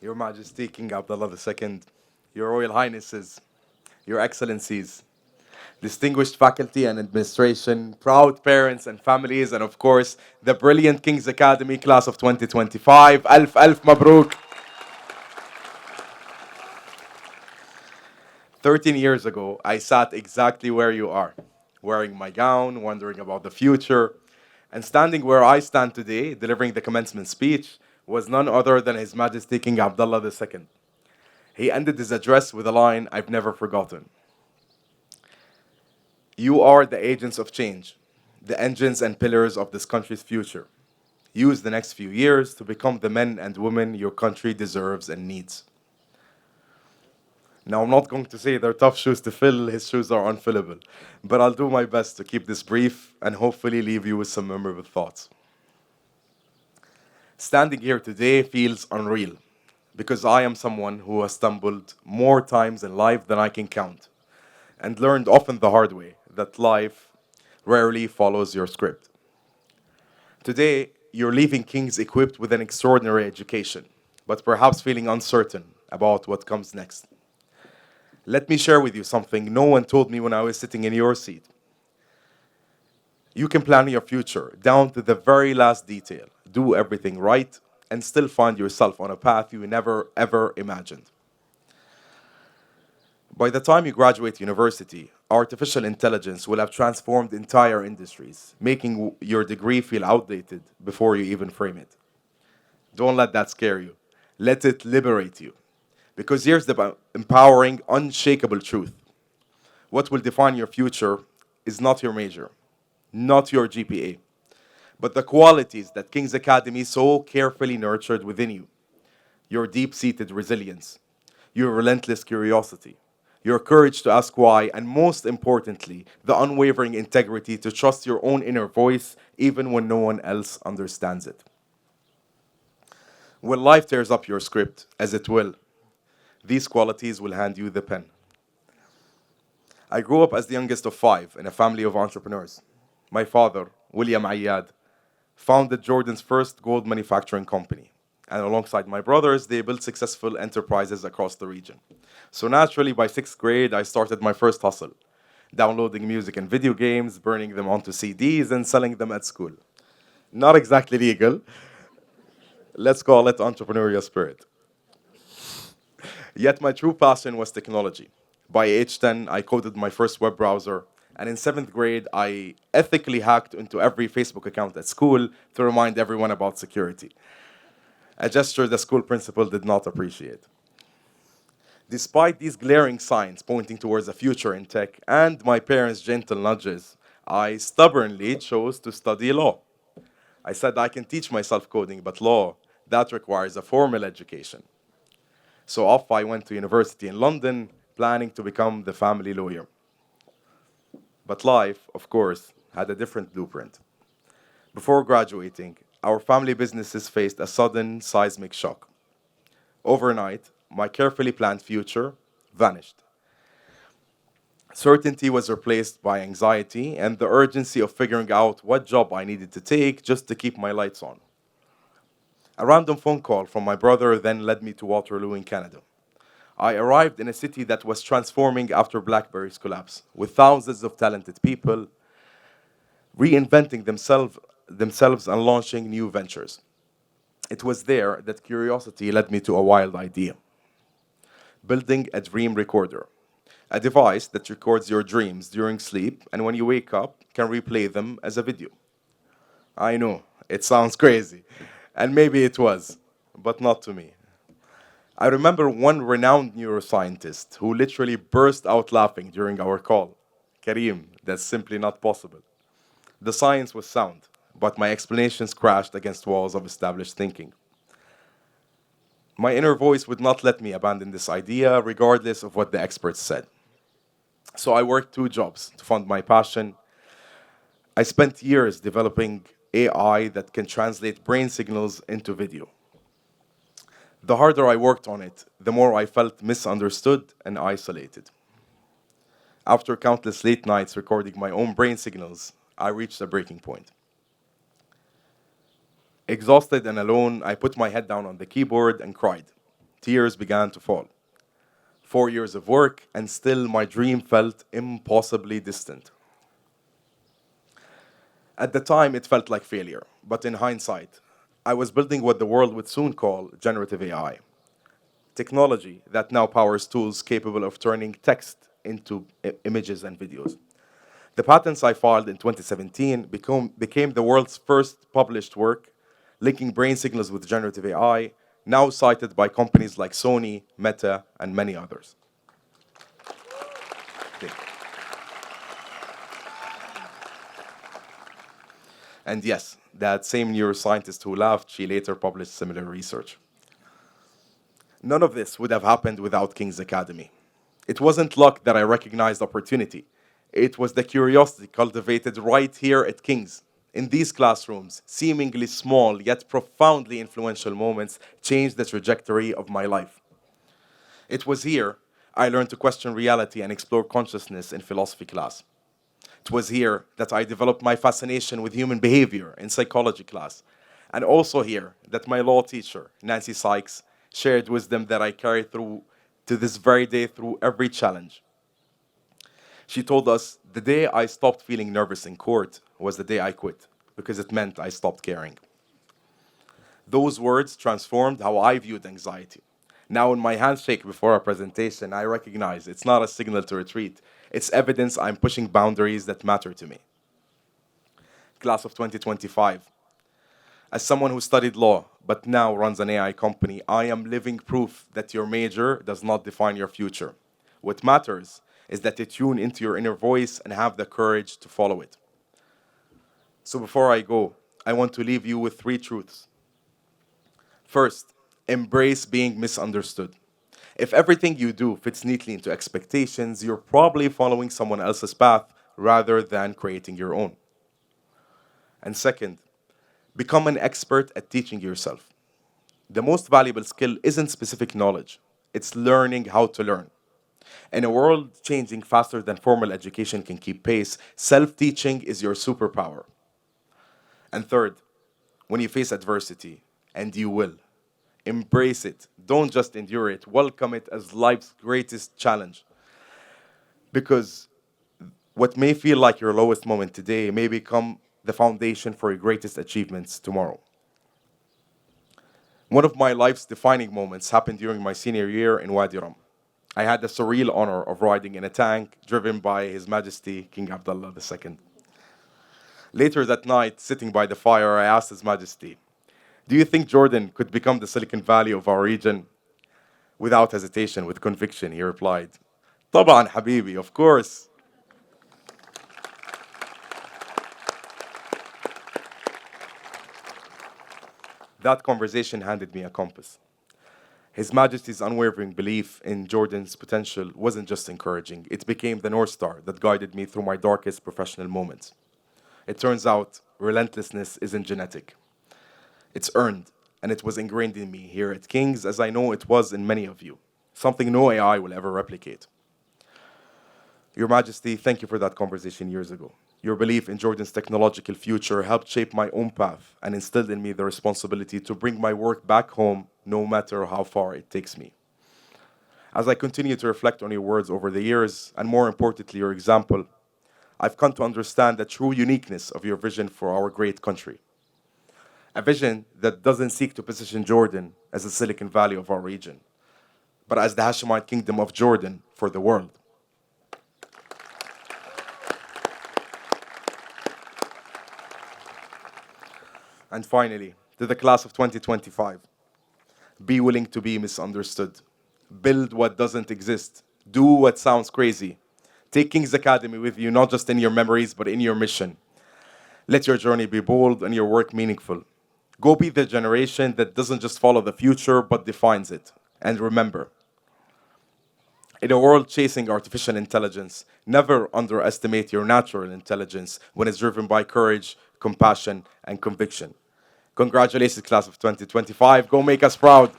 Your Majesty King Abdullah II, Your Royal Highnesses, Your Excellencies, distinguished faculty and administration, proud parents and families, and of course, the brilliant King's Academy class of 2025. Alf Mabruk. 13 years ago, I sat exactly where you are, wearing my gown, wondering about the future, and standing where I stand today, delivering the commencement speech, was none other than His Majesty King Abdullah II. He ended his address with a line I've never forgotten. You are the agents of change, the engines and pillars of this country's future. Use the next few years to become the men and women your country deserves and needs. Now, I'm not going to say they're tough shoes to fill, his shoes are unfillable, but I'll do my best to keep this brief and hopefully leave you with some memorable thoughts. Standing here today feels unreal because I am someone who has stumbled more times in life than I can count and learned often the hard way that life rarely follows your script. Today, you're leaving Kings equipped with an extraordinary education, but perhaps feeling uncertain about what comes next. Let me share with you something no one told me when I was sitting in your seat. You can plan your future down to the very last detail, do everything right, and still find yourself on a path you never ever imagined. By the time you graduate university, artificial intelligence will have transformed entire industries, making your degree feel outdated before you even frame it. Don't let that scare you. Let it liberate you. Because here's the empowering, unshakable truth. What will define your future is not your major, not your GPA, but the qualities that King's Academy so carefully nurtured within you. Your deep seated resilience, your relentless curiosity, your courage to ask why, and most importantly, the unwavering integrity to trust your own inner voice even when no one else understands it. When life tears up your script, as it will, these qualities will hand you the pen. I grew up as the youngest of five in a family of entrepreneurs. My father, William Ayyad, founded Jordan's first gold manufacturing company. And alongside my brothers, they built successful enterprises across the region. So naturally, by sixth grade, I started my first hustle, downloading music and video games, burning them onto CDs, and selling them at school. Not exactly legal. Let's call it entrepreneurial spirit. Yet my true passion was technology. By age 10, I coded my first web browser, and in seventh grade, I ethically hacked into every Facebook account at school to remind everyone about security, a gesture the school principal did not appreciate. Despite these glaring signs pointing towards a future in tech and my parents' gentle nudges, I stubbornly chose to study law. I said I can teach myself coding, but law, that requires a formal education. So off I went to university in London, planning to become the family lawyer. But life, of course, had a different blueprint. Before graduating, our family businesses faced a sudden seismic shock. Overnight, my carefully planned future vanished. Certainty was replaced by anxiety and the urgency of figuring out what job I needed to take just to keep my lights on. A random phone call from my brother then led me to Waterloo in Canada. I arrived in a city that was transforming after BlackBerry's collapse, with thousands of talented people reinventing themselves and launching new ventures. It was there that curiosity led me to a wild idea: building a dream recorder, a device that records your dreams during sleep and when you wake up can replay them as a video. I know, it sounds crazy, and maybe it was, but not to me. I remember one renowned neuroscientist who literally burst out laughing during our call. Kareem, that's simply not possible. The science was sound, but my explanations crashed against walls of established thinking. My inner voice would not let me abandon this idea, regardless of what the experts said. So I worked two jobs to fund my passion. I spent years developing AI that can translate brain signals into video. The harder I worked on it, the more I felt misunderstood and isolated. After countless late nights recording my own brain signals, I reached a breaking point. Exhausted and alone, I put my head down on the keyboard and cried. Tears began to fall. 4 years of work, and still my dream felt impossibly distant. At the time, it felt like failure, but in hindsight, I was building what the world would soon call generative AI, technology that now powers tools capable of turning text into images and videos. The patents I filed in 2017 became the world's first published work linking brain signals with generative AI, now cited by companies like Sony, Meta, and many others. And yes, that same neuroscientist who laughed, she later published similar research. None of this would have happened without King's Academy. It wasn't luck that I recognized opportunity. It was the curiosity cultivated right here at King's. In these classrooms, seemingly small yet profoundly influential moments changed the trajectory of my life. It was here I learned to question reality and explore consciousness in philosophy class. It was here that I developed my fascination with human behavior in psychology class. And also here that my law teacher, Nancy Sykes, shared wisdom that I carry through to this very day through every challenge. She told us the day I stopped feeling nervous in court was the day I quit because it meant I stopped caring. Those words transformed how I viewed anxiety. Now, in my handshake before a presentation, I recognize it's not a signal to retreat. It's evidence I'm pushing boundaries that matter to me. Class of 2025. As someone who studied law but now runs an AI company, I am living proof that your major does not define your future. What matters is that you tune into your inner voice and have the courage to follow it. So before I go, I want to leave you with 3 truths. First, embrace being misunderstood. If everything you do fits neatly into expectations, you're probably following someone else's path rather than creating your own. And second, become an expert at teaching yourself. The most valuable skill isn't specific knowledge, it's learning how to learn. In a world changing faster than formal education can keep pace, self teaching is your superpower. And third, when you face adversity, and you will, embrace it. Don't just endure it, welcome it as life's greatest challenge. Because what may feel like your lowest moment today may become the foundation for your greatest achievements tomorrow. One of my life's defining moments happened during my senior year in Wadi Rum. I had the surreal honor of riding in a tank driven by His Majesty King Abdullah II. Later that night, sitting by the fire, I asked His Majesty, "Do you think Jordan could become the Silicon Valley of our region?" Without hesitation, with conviction, he replied, "طبعا حبيبي, of course." That conversation handed me a compass. His Majesty's unwavering belief in Jordan's potential wasn't just encouraging, it became the North Star that guided me through my darkest professional moments. It turns out relentlessness isn't genetic, it's earned, and it was ingrained in me here at King's, as I know it was in many of you, something no AI will ever replicate. Your Majesty, thank you for that conversation years ago. Your belief in Jordan's technological future helped shape my own path and instilled in me the responsibility to bring my work back home, no matter how far it takes me. As I continue to reflect on your words over the years, and more importantly, your example, I've come to understand the true uniqueness of your vision for our great country. A vision that doesn't seek to position Jordan as the Silicon Valley of our region, but as the Hashemite kingdom of Jordan for the world. And finally, to the class of 2025, be willing to be misunderstood. Build what doesn't exist. Do what sounds crazy. Take King's Academy with you, not just in your memories, but in your mission. Let your journey be bold and your work meaningful. Go be the generation that doesn't just follow the future, but defines it. And remember, in a world chasing artificial intelligence, never underestimate your natural intelligence when it's driven by courage, compassion, and conviction. Congratulations, class of 2025. Go make us proud.